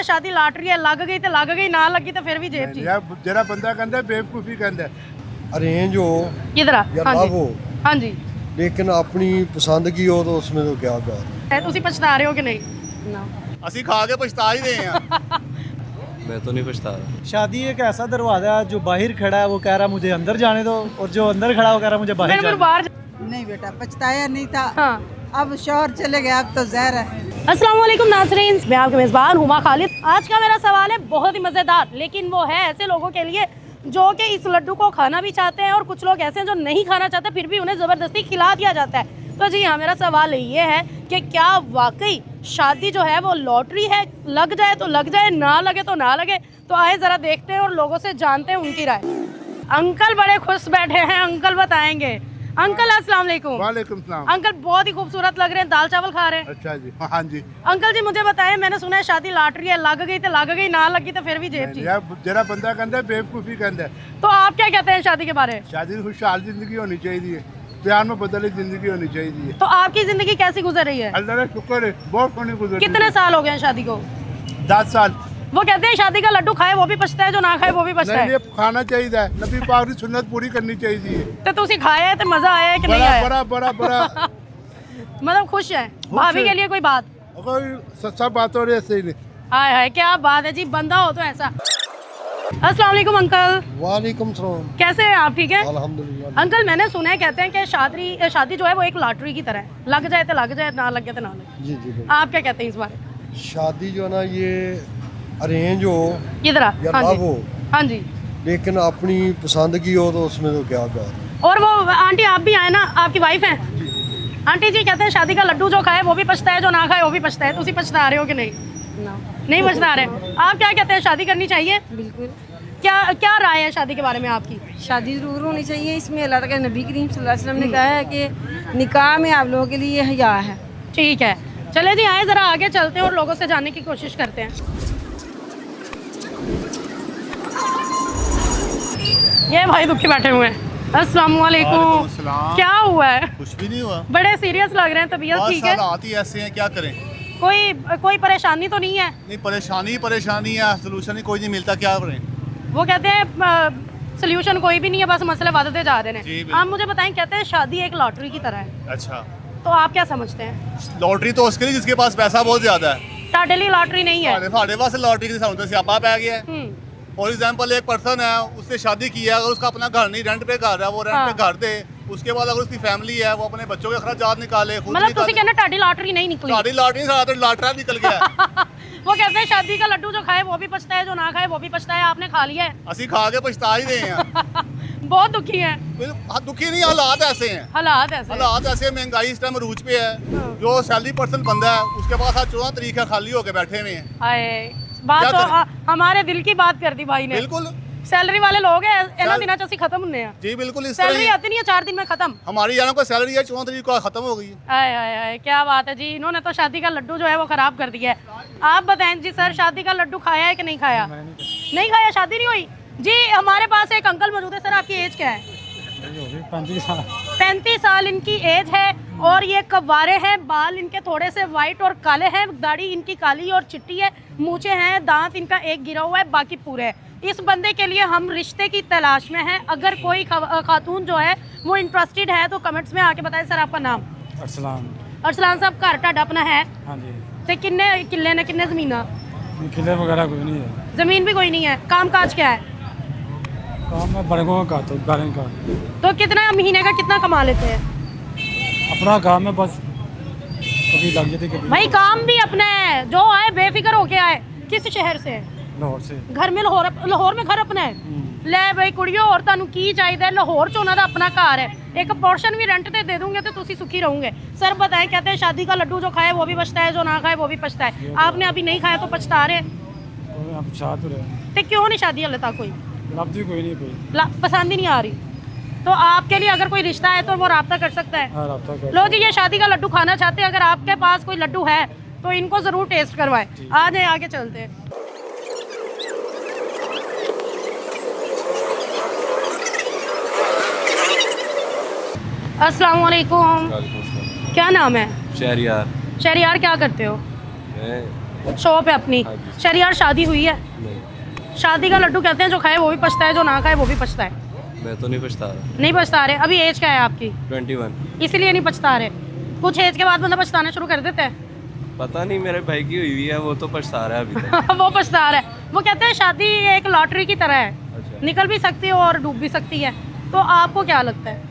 हैं शादी लॉटरी है, लग गई तो लग गई, ना लगी तो फिर भी जेब ची। जरा बंदा कहता है बेवकूफी कहता है। अरेंज हो किधर या हाँ लव जी हो, हाँ जी, लेकिन अपनी पसंद की हो तो उसमें तो क्या बात है। तुसी पछता रहे हो कि नहीं? ना ਅਸੀਂ ਖਾ ਕੇ ਪਛਤਾ ਹੀ ਰਹੇ ਹਾਂ। मैं तो नहीं पछता रहा। शादी एक ऐसा दरवाजा है, जो बाहर खड़ा है वो कह रहा मुझे अंदर जाने दो, और जो अंदर खड़ा है वो कह रहा मुझे बाहर मेरे जाने को दो। बाहर नहीं बेटा, पछताया नहीं था। हाँ। अब शौहर चले गए, अब तो जहर है। अस्सलाम वालेकुम नाज़रीन, मैं आपके मेज़बान हुमा खालिद। आज का मेरा सवाल है बहुत ही मज़ेदार, लेकिन वो है ऐसे लोगों के लिए जो कि इस लड्डू को खाना भी चाहते हैं और कुछ लोग ऐसे हैं जो नहीं खाना चाहते, फिर भी उन्हें ज़बरदस्ती खिला दिया जाता है। तो जी हाँ, मेरा सवाल ये है कि क्या वाकई शादी जो है वो लॉटरी है? लग जाए तो लग जाए, ना लगे तो ना लगे। तो आए ज़रा देखते हैं और लोगों से जानते हैं उनकी राय। अंकल बड़े खुश बैठे हैं, अंकल बताएंगे। अंकल अस्सलाम वालेकुम। वालेकुम सलाम। अंकल बहुत ही खूबसूरत लग रहे हैं, दाल चावल खा रहे हैं। अच्छा जी, हाँ जी। अंकल जी मुझे बताएं, मैंने सुना है शादी लॉटरी है, लग गई तो लग गई, ना लगी तो फिर भी जेब ची। जरा बंदा कहता है बेवकूफी कहता है। तो आप क्या कहते हैं शादी के बारे में? शादी खुशहाल जिंदगी होनी चाहिए, प्यार में बदली जिंदगी होनी चाहिए। तो आपकी जिंदगी कैसी गुजर रही है? अल्लाह का शुक्र है, बहुत सोनी गुजर। कितने साल हो गए हैं शादी को? 10 साल। वो कहते हैं शादी का लड्डू खाए वो भी पछता है, जो ना खाए वो भी पछता नहीं, है। ये खाना चाहिए, नबी पाक की सुन्नत पूरी करनी चाहिए। तो तुसी खाया है तो मजा आया है कि नहीं बड़ा आया? बड़ा बड़ा बड़ा मतलब खुश है? भाभी के लिए कोई बात? कोई सच्चा बात हो रही है, सही नहीं। हाय हाय, क्या बात है जी, बंदा हो तो ऐसा। अस्सलाम वालेकुम अंकल। वालेकुम सलाम। कैसे हैं आप? ठीक है अल्हम्दुलिल्लाह। अंकल, मैंने सुना है कहते हैं कि शादी जो है वो एक लॉटरी की तरह है, लग जाए तो लग जाए, ना लगे तो ना लगे। जी जी बिल्कुल। आप क्या कहते हैं इस बारे में? शादी जो है ना, ये अरेंज हो किधर या हाँ लव जी हो, हाँ जी। लेकिन अपनी पसंद की हो तो उसमें तो क्या बात है। और वो आंटी आप भी आए ना, आपकी वाइफ हैं? आंटी जी कहते हैं शादी का लड्डू जो खाए वो भी पछता है, जो ना खाए वो भी पछता है। तुसी पछता रहे हो कि नहीं? नहीं पछता रहे। आप क्या कहते हैं, शादी करनी चाहिए? बिल्कुल। क्या क्या राय है शादी के बारे में आपकी? शादी ज़रूर होनी चाहिए। इसमें अल्लाह ताला के नबी करीम सल्लल्लाहु अलैहि वसल्लम ने कहा है कि निकाह में आप लोगों के लिए हया है। ठीक है, चले जी आए ज़रा आगे चलते हैं और लोगों से जानने की कोशिश करते हैं। ये भाई दुखी बैठे हुए हैं। अस्सलाम वालेकुम। क्या हुआ है? कुछ भी नहीं हुआ। बड़े सीरियस लग रहे हैं, तबीयत ठीक है? हालात ही ऐसे हैं, क्या करें। कोई परेशानी तो नहीं है? नहीं, परेशानी है, सोल्यूशन ही कोई नहीं मिलता, क्या करें। वो कहते हैं सोल्यूशन कोई भी नहीं है, बस मसले बढ़ते जा रहे जी, हैं। बिल्कुल। आप मुझे बताएं, कहते हैं शादी एक लॉटरी की तरह है, अच्छा, तो आप क्या समझते हैं? लॉटरी तो उसके लिए जिसके पास पैसा बहुत ज्यादा है। ਤੁਹਾਡੇ ਲਈ लॉटरी नहीं है? साढ़े पास लॉटरी की साउंड स्यापा पै गया है। हम्म, फॉर एग्जाम्पल एक पर्सन है, उससे शादी की है, अगर उसका अपना घर नहीं, रेंट पे घर है, वो रेंट पे घर दे, उसके बाद अगर उसकी फैमिली है, वो अपने बच्चों के खर्चात निकाले, खुद मतलब तुसी निकाले। कहना ਤੁਹਾਡੀ लॉटरी नहीं निकली? सारी लॉटरी सारा लाटरा निकल गया है। वो कहते हैं शादी का लड्डू जो खाए वो भी पछता है, जो ना खाए वो भी पछता है। आपने खा लिया है? ਅਸੀਂ खा के पछता ही रहे हैं। बहुत दुखी है। दुखी नहीं, हालात ऐसे हैं। हालात ऐसे हैं। हालात ऐसे, महंगाई इस टाइम अरूज पे है। जो सैलरी पर्सन बंदा है, उसके पास आज 14 तारीख है, खाली होके बैठे हुए हैं। हाय, बात क्या तो करें? हमारे दिल की बात कर दी भाई ने। बिल्कुल सैलरी वाले लोग हैं, ਇਹਨਾਂ ਦਿਨਾਂ ਚ ਅਸੀਂ खत्म ਹੁੰਨੇ ਆ। जी, बिल्कुल इस तरह सैलरी ही। आती नहीं है 4 दिन में खत्म। हमारी यारों को सैलरी है 14 तारीख को खत्म हो गई है। हाय हाय हाय, क्या बात है जी, इन्होंने तो शादी का लड्डू जो है वो खराब कर दिया है। आप बताएं जी सर, शादी का लड्डू खाया है कि नहीं खाया? नहीं खाया, शादी नहीं हुई जी। हमारे पास एक अंकल मौजूद है। सर आपकी एज क्या है? 35 साल इनकी एज है और ये कव्वारे हैं। बाल इनके थोड़े से वाइट और काले हैं, दाढ़ी इनकी काली और चिट्टी है, मूछें हैं, दांत इनका एक गिरा हुआ है, बाकी पूरे है। इस बंदे के लिए हम रिश्ते की तलाश में हैं। अगर कोई खातून जो है वो इंटरेस्टेड है तो कमेंट्स में आके बताएं। सर आपका नाम? अरसलान। अरसलान साहब, घर ढाडा अपना है हाँ जी। ते किन्ने किले ने, किन्ने ज़मीना? किले वगैरह कोई नहीं है। ज़मीन भी कोई नहीं है। काम काज क्या है? काम में बड़गों का तो गारंग का। तो कितना महीने का कितना कमा लेते हैं? अपना काम है, बस कभी लग जाती कभी। भाई काम भी अपना है, जो आए बेफिक्र होके आए। किस शहर से? लाहौर से। घर में लाहौर में घर अपना है। ले भाई कुड़ियो, और ਤੁਹਾਨੂੰ ਕੀ ਚਾਹੀਦਾ? लाहौर च ਉਹਨਾਂ ਦਾ अपना घर है, एक पोर्शन भी रेंट पे दे दूंगे तो तुसी सुखी रहोगे। सर बताएं, कहते हैं शादी का लड्डू जो खाए वो भी पछता है, जो ना खाए वो भी पछता है। आपने अभी नहीं खाया तो पछता रहे? आप चाहते रहे तो क्यों नहीं शादी हाले तक कोई लब्धी कोई नहीं, कोई पसंद ही नहीं आ रही? तो आपके लिए अगर कोई रिश्ता है तो वो राब्ता कर सकता है। हाँ, रब्ता कर। लो जी, ये शादी का लड्डू खाना चाहते हैं, अगर आपके पास कोई लड्डू है तो इनको ज़रूर टेस्ट करवाएं। आ जाए, आगे चलते हैं। अस्सलाम वालेकुम। क्या नाम है? शहरियार। शहरियार, क्या करते हो? मैं शॉप है अपनी। हाँ जी। शरियार शादी हुई है? नहीं, शादी का लड्डू कहते हैं जो खाए वो भी पछता है, जो ना खाए वो भी पछता है। मैं तो नहीं पछता रहा। नहीं पछता रहे? अभी एज क्या है आपकी? 21। इसीलिए नहीं पछता रहे? कुछ एज के बाद बंदा पछताना शुरू कर देते हैं। पता नहीं, मेरे भाई की हुई है, वो तो पछता रहा है अभी तक। वो पछता रहा है। वो कहते हैं शादी एक लॉटरी की तरह है, अच्छा। निकल भी सकती है और डूब भी सकती है। तो आपको क्या लगता है?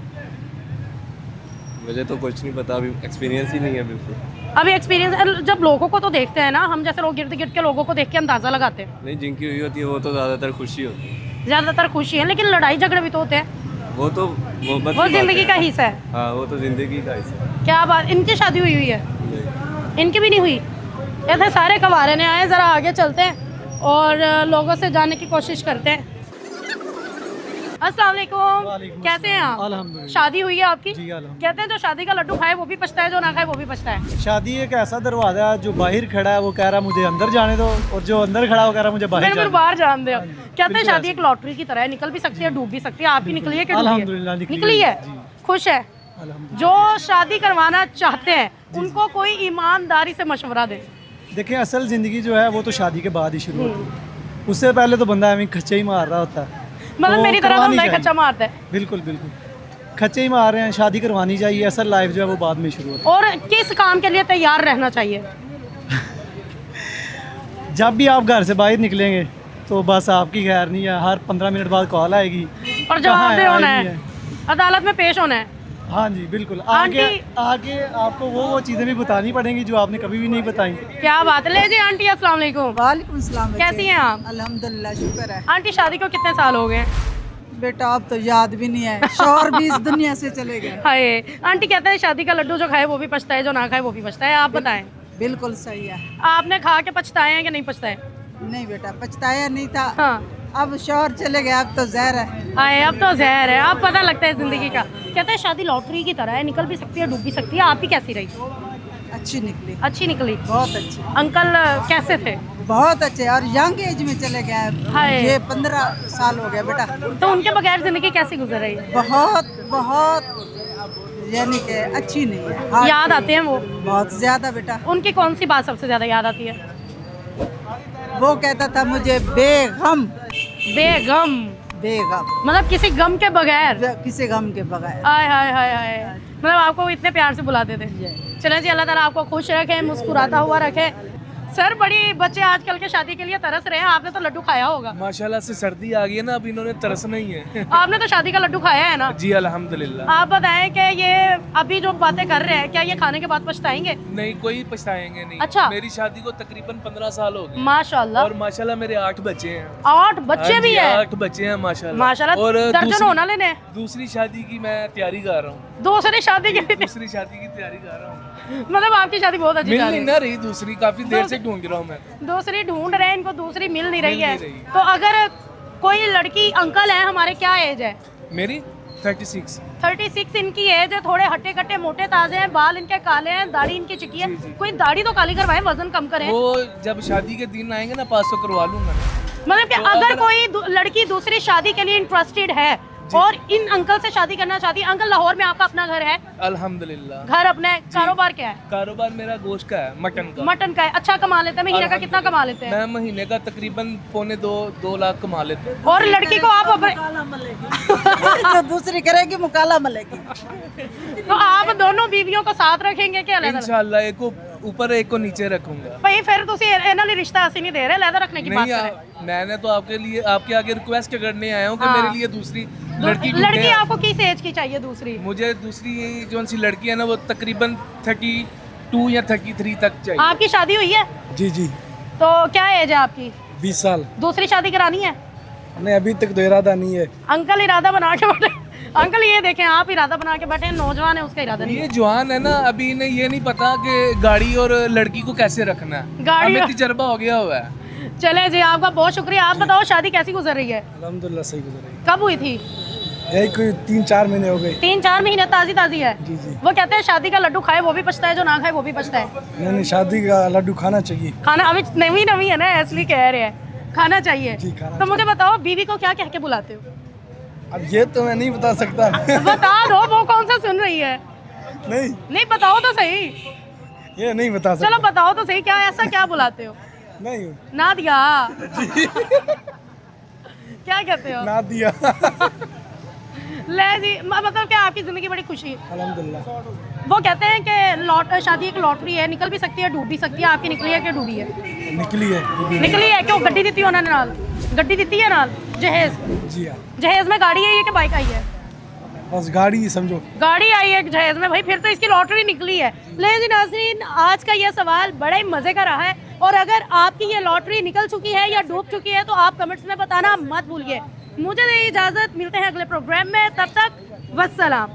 मुझे तो कुछ नहीं पता, अभी एक्सपीरियंस ही नहीं है बिल्कुल। अभी एक्सपीरियंस, जब लोगों को तो देखते हैं ना, हम जैसे लोग गिरद गिरद के लोगों को देख के अंदाजा लगाते हैं। नहीं, जिनकी हुई होती है वो तो ज़्यादातर खुशी होती है। ज़्यादातर खुशी है, लेकिन लड़ाई झगड़े भी तो होते हैं। वो तो मोहब्बत वो की बात जिंदगी है। का हिस्सा है। हाँ, वो तो ज़िंदगी का हिस्सा है। क्या बात, इनकी शादी हुई है? नहीं। इनकी भी नहीं हुई? कहते हैं सारे कवारे ने आए, ज़रा आगे चलते हैं और लोगों से जानने की कोशिश करते हैं। अस्सलाम वालेकुम, वालेकुम कैसे हैं आप? अल्हम्दुलिल्लाह। शादी हुई है आपकी? जी, अल्हम्दुलिल्लाह। कहते हैं जो शादी का लड्डू खाए वो भी पछता है, जो ना खाए वो भी पछता है। शादी एक ऐसा दरवाजा है, जो बाहर खड़ा है वो कह रहा मुझे अंदर जाने दो, और जो अंदर खड़ा वो कह रहा मुझे बाहर बिल्कुल जाने दो। बाहर जान दो। कहते हैं बिल्कुल शादी ऐसे। एक लॉटरी की तरह है, निकल भी सकती है, डूब भी सकती है। आपकी निकली है कि डूबी है? अल्हम्दुलिल्लाह निकली है। जी। खुश है? अल्हम्दुलिल्लाह। जो शादी करवाना चाहते हैं उनको कोई ईमानदारी से मशवरा दे। देखिए, असल ज़िंदगी जो है वो तो शादी के बाद ही शुरू होती है। उससे पहले तो बंदा हमें खच्चे ही मार रहा होता है। मतलब तो मेरी तरह तो करवानी मैं चाहिए। खच्चा मारता है। बिल्कुल बिल्कुल, खच्चे ही मार रहे हैं। शादी करवानी चाहिए, असल लाइफ जो है वो बाद में शुरू होती और किस काम के लिए तैयार रहना चाहिए? है। जब भी आप घर से बाहर निकलेंगे तो बस आपकी खैर नहीं है, हर 15 मिनट बाद कॉल आएगी और जवाब दे होना आई है, नहीं अदालत में पेश होना है। हाँ जी बिल्कुल। आगे आगे आपको वो चीज़ें भी बतानी पड़ेंगी जो आपने कभी भी नहीं बताई। क्या बात है। ले जी आंटी, अस्सलाम वालेकुम। वालेकुम सलाम। कैसी हैं आप? अल्हम्दुलिल्लाह, शुक्र है। आंटी शादी को कितने साल हो गए? बेटा अब तो याद भी नहीं है, शौहर भी इस दुनिया से चले गए। हाय, आंटी कहते हैं शादी का लड्डू जो खाए वो भी पछता है, जो ना खाए वो भी पछता है। आप बताएं, बिल्कुल सही है। आपने खा के पछताए हैं कि नहीं पछताए? नहीं बेटा, पछताया नहीं था। हाँ। अब शौहर चले गए, अब तो जहर है। हाय, अब तो जहर है। अब पता लगता है जिंदगी का। कहते हैं शादी लॉटरी की तरह है, निकल भी सकती है, डूब भी सकती है। आपकी कैसी रही? अच्छी निकली, अच्छी निकली। बहुत अच्छी, अंकल कैसे थे? बहुत अच्छे। और यंग एज में चले गए। हाय। ये 15 साल हो गया बेटा। तो उनके बगैर जिंदगी कैसी गुजर रही है? बहुत बहुत यानी कि अच्छी नहीं है। हाँ, याद आते हैं वो? बहुत ज्यादा बेटा। उनकी कौन सी बात सबसे ज्यादा याद आती है? वो कहता था मुझे बेगम बेगम, बेगम, मतलब किसी गम के बगैर। किसी गम के बगैर। हाय हाय हाय हाय, मतलब आपको इतने प्यार से बुलाते थे। चलें जी, अल्लाह ताला आपको खुश रखे, मुस्कुराता हुआ रखे। सर, बड़ी बच्चे आजकल के शादी के लिए तरस रहे हैं। आपने तो लड्डू खाया होगा। माशाल्लाह से सर्दी आ गई है ना, अब इन्होंने तरसना ही है। आपने तो शादी का लड्डू खाया है ना? जी अल्हम्दुलिल्लाह। आप बताएं कि ये अभी जो बातें कर रहे हैं, क्या ये खाने के बाद पछताएंगे? नहीं, कोई पछताएंगे नहीं। अच्छा। मेरी शादी को तकरीबन 15 साल हो गए माशाल्लाह। और माशाल्लाह मेरे 8 बच्चे हैं। 8 बच्चे भी हैं? 8 बच्चे हैं माशाल्लाह। माशाल्लाह, और दर्जन होना लेने। दूसरी शादी की मैं तैयारी कर रहा हूँ। दूसरी शादी की? दूसरी शादी की तैयारी कर रहा हूँ। मतलब आपकी शादी बहुत अच्छी मिल चल नहीं रही ना रही दूसरी, काफी देर से ढूंढ रहा हूँ मैं। दूसरी ढूंढ रहे हैं, इनको दूसरी मिल नहीं रही मिल है। नहीं रही। तो अगर कोई लड़की, अंकल है हमारे, क्या एज है? मेरी 36। 36 इनकी एज है। थोड़े हट्टे कट्टे, मोटे ताजे हैं, बाल इनके काले हैं, दाढ़ी इनकी चिकी है। कोई दाढ़ी तो काली करवाए, वजन कम करें। वो जब शादी के दिन आएंगे ना 500 करवा लूंगा। मतलब कि तो अगर कोई लड़की दूसरी शादी के लिए इंटरेस्टेड है और इन अंकल से शादी करना चाहती है। अंकल, लाहौर में आपका अपना घर है? अल्हम्दुलिल्लाह। घर अपना है। कारोबार क्या है? कारोबार मेरा गोश्त का है, मटन का। मटन का है। अच्छा कमा लेते हैं? महीने का कितना कमा लेते हैं? मैं महीने का तकरीबन 2.25-2 लाख कमा लेता हूँ। और लड़की को आप अपने जो दूसरी करेगी मुकाला मलेगी। तो आप दोनों बीवियों को साथ रखेंगे क्या? अलग-अलग? इंशाल्लाह, एक को ऊपर एक को नीचे रखूंगा। भाई फिर तुसी ਇਹਨਾਂ ਲਈ रिश्ता ਅਸੀਂ नहीं दे रहे, लहदा रखने की बात नहीं, करें। मैंने तो आपके लिए, आपके आगे रिक्वेस्ट करने आया हूँ कि हाँ। मेरे लिए दूसरी लड़की ढूंढें लड़की आप। आपको किस एज की चाहिए दूसरी? मुझे दूसरी जो सी लड़की है ना, वो तकरीबन 32 या 33 तक चाहिए। आपकी शादी हुई है? जी जी, तो क्या एज है आपकी? 20 साल। दूसरी शादी करानी है? नहीं, अभी तक तो इरादा नहीं है। अंकल इरादा बना के बैठे। अंकल ये देखें, आप इरादा बना के बैठे हैं, नौजवान है, उसका इरादा नहीं ये है। जवान है ना, अभी इन्हें ये नहीं पता कि गाड़ी और लड़की को कैसे रखना है। गाड़ी हमें और- तजर्बा हो गया हुआ है। चले जी, आपका बहुत शुक्रिया। आप बताओ शादी कैसी गुजर रही है? अल्हम्दुलिल्लाह सही गुजर रही कब हुई थी? है। कोई 3-4 महीने हो गए। 3-4 महीने, ताजी ताजी है। जी जी। वो कहते हैं शादी का लड्डू खाए वो भी पछता है, जो ना खाए वो भी पछता है। नहीं नहीं, शादी का लड्डू खाना चाहिए। खाना अभी नवी नवी है ना, इसलिए कह रहे हैं खाना चाहिए। जी, खाना तो मुझे बताओ, बीवी को क्या कह के बुलाते हो? अब ये तो मैं नहीं बता सकता। बता दो, वो कौन सा सुन रही है? नहीं, नहीं बताओ तो सही। ये नहीं बता चलो बताओ तो सही, क्या ऐसा क्या बुलाते हो? नहीं नादिया क्या कहते हो? दिया ले जी, मतलब क्या आपकी जिंदगी बड़ी खुशी है? अल्हम्दुलिल्लाह। वो कहते हैं कि शादी एक लॉटरी है, निकल भी सकती है, डूब भी सकती है। आपकी निकली है कि डूबी है? निकली है। निकली है। क्यों? गड्डी दी उन्होंने नाल, गड्डी दी है नाल, जहेज। जी हाँ, जहेज में गाड़ी आई है कि बाइक आई है? बस गाड़ी समझो। गाड़ी आई है जहेज में, भाई फिर तो इसकी लॉटरी निकली है। ले जी नाज़रीन, आज का ये सवाल बड़ा ही मजे का रहा है, और अगर आपकी ये लॉटरी निकल चुकी है या डूब चुकी है तो आप कमेंट्स में बताना मत भूलिए। मुझे दे इजाजत, मिलते हैं अगले प्रोग्राम में, तब तक वस्सलाम।